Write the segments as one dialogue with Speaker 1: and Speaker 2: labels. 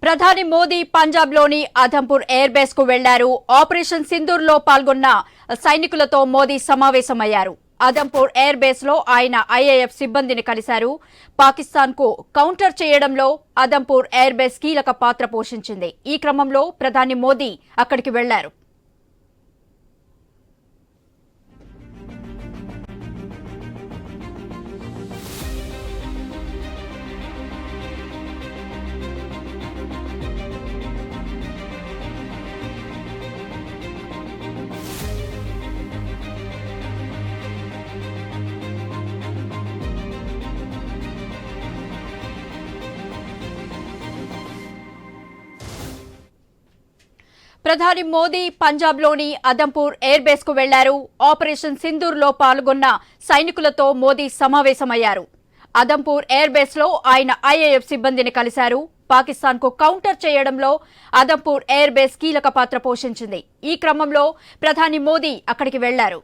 Speaker 1: ప్రధాని మోదీ పంజాబ్ లోని Adampur air base కు వెళ్లారు. ఆపరేషన్ సింధూర్ లో పాల్గొన్న సైనికులతో మోదీ సమావేశమయ్యారు. అధంపూర్ ఎయిర్ బేస్ లో ఆయన ఐఏఎఫ్ సిబ్బందిని కలిశారు. పాకిస్తాన్ కు కౌంటర్ చేయడంలో అధంపూర్ ఎయిర్ బేస్ కీలక పాత్ర పోషించింది. ఈ క్రమంలో ప్రధాని మోదీ అక్కడికి వెళ్లారు. ప్రధాని మోదీ పంజాబ్ లోని అధంపూర్ ఎయిర్ బేస్ కు వెళ్లారు. ఆపరేషన్ సింధూర్ లో పాల్గొన్న సైనికులతో మోదీ సమావేశమయ్యారు. అధంపూర్ ఎయిర్ బేస్ లో ఆయన ఐఏఎఫ్ సిబ్బందిని కలిశారు. పాకిస్తాన్ కు కౌంటర్ చేయడంలో అధంపూర్ ఎయిర్ బేస్ కీలక పాత్ర పోషించింది. ఈ క్రమంలో ప్రధాని మోదీ అక్కడికి వెళ్లారు.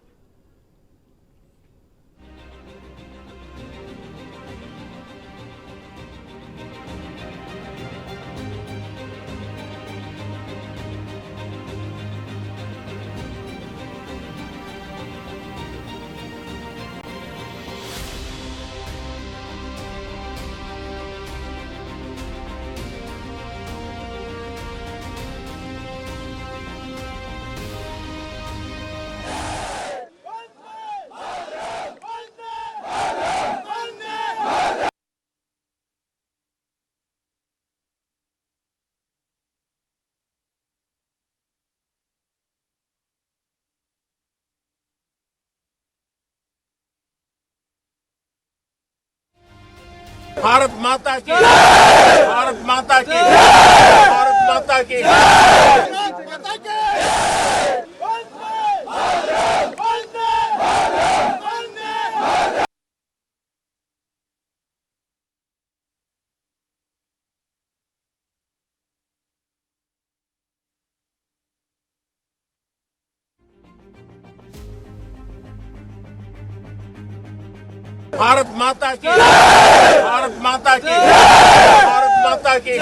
Speaker 2: भारत माता की भारत माता की भारत माता की भारत माता की भारत माता की भारत माता की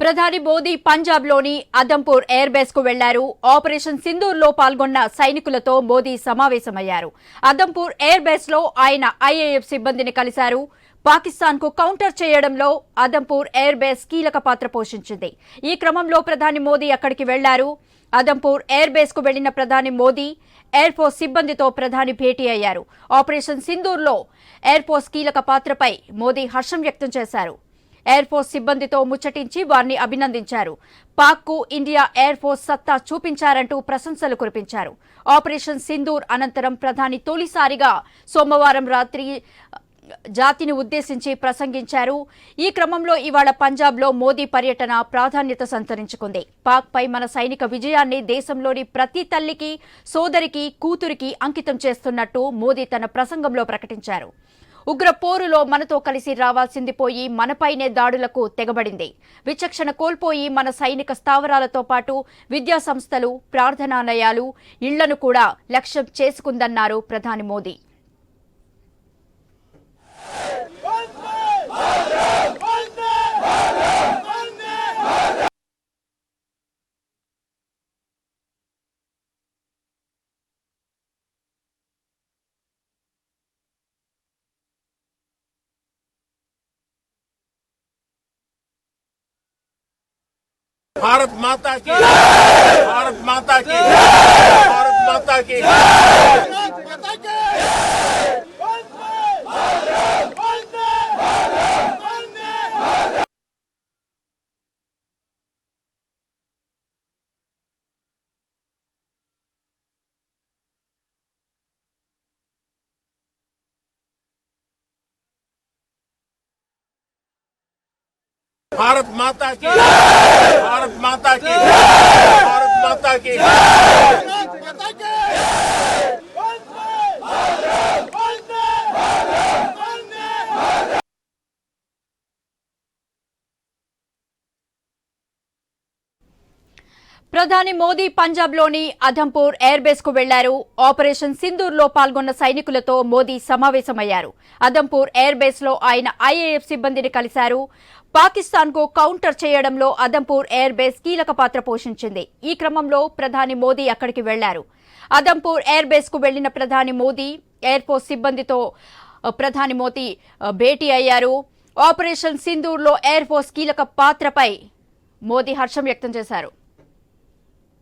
Speaker 1: ప్రధాని మోదీ పంజాబ్ లోని అధంపూర్ ఎయిర్ బేస్ కు వెళ్లారు. ఆపరేషన్ సింధూర్ లో పాల్గొన్న సైనికులతో మోదీ సమావేశమయ్యారు. అధంపూర్ ఎయిర్ బేస్ లో ఆయన ఐఏఎఫ్ సిబ్బందిని కలిశారు. పాకిస్తాన్ కు కౌంటర్ చేయడంలో అధంపూర్ ఎయిర్ బేస్ కీలక పాత్ర పోషించింది. ఈ క్రమంలో ప్రధాని మోదీ అక్కడికి వెళ్లారు. అధంపూర్ ఎయిర్ బేస్ కు వెళ్లిన ప్రధాని మోదీ ఎయిర్ ఫోర్స్ సిబ్బందితో ప్రధాని భేటీ అయ్యారు. ఆపరేషన్ సింధూర్ లో ఎయిర్ ఫోర్స్ కీలక పాత్రపై మోదీ హర్షం వ్యక్తం చేశారు. ఎయిర్ ఫోర్స్ సిబ్బందితో ముచ్చటించి వారిని అభినందించారు. పాక్ కు ఇండియా ఎయిర్ ఫోర్స్ సత్తా చూపించారంటూ ప్రశంసలు కురిపించారు. ఆపరేషన్ సింధూర్ అనంతరం ప్రధాని తొలిసారిగా సోమవారం రాత్రి జాతిని ఉద్దేశించి ప్రసంగించారు. ఈ క్రమంలో ఇవాళ పంజాబ్ లో మోదీ పర్యటన ప్రాధాన్యత సంతరించుకుంది. పాక్ పై మన సైనిక విజయాన్ని దేశంలోని ప్రతి తల్లికి, సోదరికి, కూతురికి అంకితం చేస్తున్నట్టు మోదీ తన ప్రసంగంలో ప్రకటించారు. ఉగ్ర పోరులో మనతో కలిసి రావాల్సింది పోయి మనపైనే దాడులకు తెగబడింది. విచక్షణ కోల్పోయి మన సైనిక స్థావరాలతో పాటు విద్యా సంస్థలు, ప్రార్థనాలయాలు, ఇళ్లను కూడా లక్ష్యం చేసుకుందన్నారు ప్రధాని మోదీ.
Speaker 2: भारत माता की भारत माता की भारत माता की भारत माता की भारत माता की भारत माता की
Speaker 1: ప్రధాని మోదీ పంజాబ్లోని అధంపూర్ ఎయిర్ బేస్ కు వెళ్లారు. ఆపరేషన్ సింధూర్లో పాల్గొన్న సైనికులతో మోదీ సమావేశమయ్యారు. అధంపూర్ ఎయిర్ బేస్ లో ఆయన ఐఏఎఫ్ సిబ్బందిని కలిశారు. పాకిస్తాన్ కు కౌంటర్ చేయడంలో అధంపూర్ ఎయిర్ బేస్ కీలక పాత్ర పోషించింది. ఈ క్రమంలో ప్రధాని మోదీ అక్కడికి వెళ్లారు. అధంపూర్ ఎయిర్ బేస్ కు వెళ్లిన ప్రధాని మోదీ ఎయిర్ ఫోర్స్ సిబ్బందితో భేటీ అయ్యారు. ఆపరేషన్ సింధూర్లో ఎయిర్ ఫోర్స్ కీలక పాత్రపై మోదీ హర్షం వ్యక్తం చేశారు.